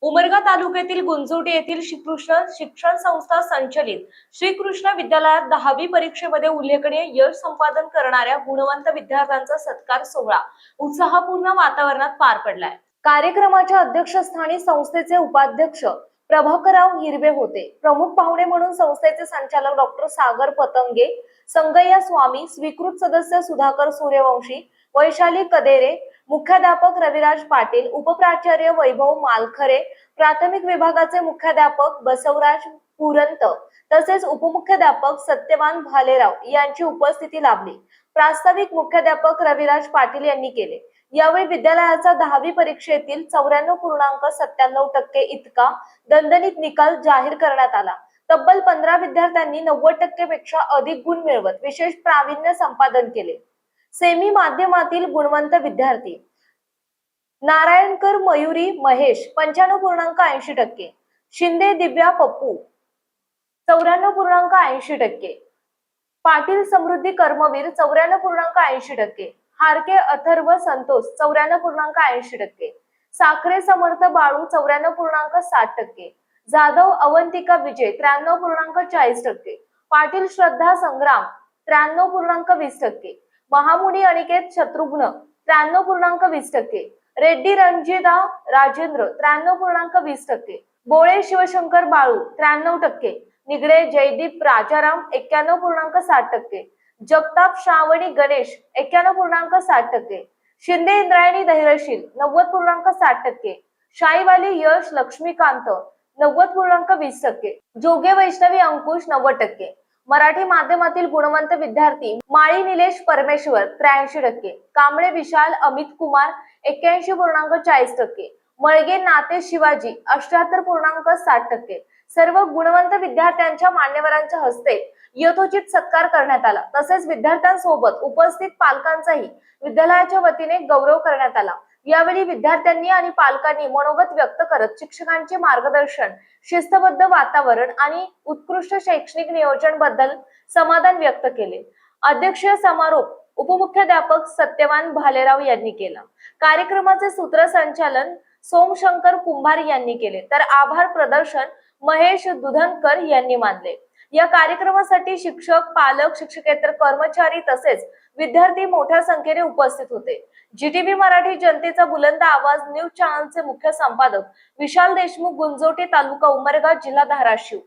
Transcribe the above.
उमरगा तालुक्यातील गुंजोटी येथील श्रीकृष्ण शिक्षण संस्था संचलित श्रीकृष्ण विद्यालयात 10वी परीक्षेमध्ये उल्लेखनीय यश संपादन करणाऱ्या गुणवंत विद्यार्थ्यांचा सत्कार सोहळा उत्साहपूर्ण वातावरणात पार पडलाय। कार्यक्रमाच्या अध्यक्षस्थानी संस्थेचे उपाध्यक्ष प्रभाकरराव हिरवे होते। प्रमुख पाहुणे म्हणून संस्थेचे संचालक डॉक्टर सागर पतंगे, संगय्या स्वामी, स्वीकृत सदस्य सुधाकर सूर्यवंशी, वैशाली कदेरे, मुख्याध्यापक रविराज पाटील, उपप्राचार्य वैभव मालखरे, प्राथमिक विभागाचे मुख्याध्यापक बसवराज पुरंत तसेच उपमुख्याध्यापक सत्यवान भालेराव यांची उपस्थिती लाभली। प्रास्ताविक मुख्याध्यापक रविराज पाटील यांनी केले। यावेळी विद्यालयाचा 10वी परीक्षेतील 94.97% इतका दणदणीत निकाल जाहीर करण्यात आला। तब्बल 15 विद्यार्थ्यांनी 90% पेक्षा अधिक गुण मिळवत विशेष प्रावीण्य संपादन केले। सेमी माध्यमातील गुणवंत विद्यार्थी नारायणकर मयुरी महेश 95.80%, शिंदे दिव्या पप्पू 94.80%, पाटील समृद्धी कर्मवीर 94.80%, हारके अथर्व संतोष 94.80%, साखरे समर्थ बाळू 94.60%, जाधव अवंतिका विजय 93.40%, पाटील श्रद्धा संग्राम 93.20%, महामुनी अनिकेत शत्रुघ्न 93.20%, रेड्डी रणजिता राजेंद्र 93.20%, बोळे शिवशंकर बाळू 93%, निगडे जयदीप राजाराम 91.60%, जगताप श्रावणी गणेश 91.60%, शिंदे इंद्रायणी धैर्यशील 90.60%, शाईवाली यश लक्ष्मीकांत 90.20%, जोगे वैष्णवी अंकुश 90%, मराठी माध्यमातील गुणवंत विद्यार्थी माळी निलेश परमेश्वर 83%, कांबळे विशाल अमित कुमार 81.40%, मळगे नाते शिवाजी 78.60%, सर्व गुणवंत विद्यार्थ्यांच्या मान्यवरांच्या हस्ते यथोचित सत्कार करण्यात आला। तसेच विद्यार्थ्यांसोबत उपस्थित पालकांचाही विद्यालयाच्या वतीने गौरव करण्यात आला। यावेळी विद्यार्थ्यांनी आणि पालकांनी मनोगत व्यक्त करत शिक्षकांचे मार्गदर्शन, शिस्तबद्ध वातावरण आणि उत्कृष्ट शैक्षणिक नियोजन बद्दल समाधान व्यक्त केले। अध्यक्षीय समारोप उपमुख्याध्यापक सत्यवान भालेराव यांनी केला। कार्यक्रमाचे सूत्रसंचालन सोमशंकर कुंभार यांनी केले, तर आभार प्रदर्शन महेश दुधनकर यांनी मानले। या कार्यक्रमासाठी शिक्षक, पालक, शिक्षकेतर कर्मचारी तसेच विद्यार्थी मोठ्या संख्येने उपस्थित होते। जीटीव्ही मराठी जनतेचा बुलंद आवाज न्यूज चॅनलचे मुख्य संपादक विशाल देशमुख, गुंजोटी, तालुका उमरगा, जिल्हा धाराशिव।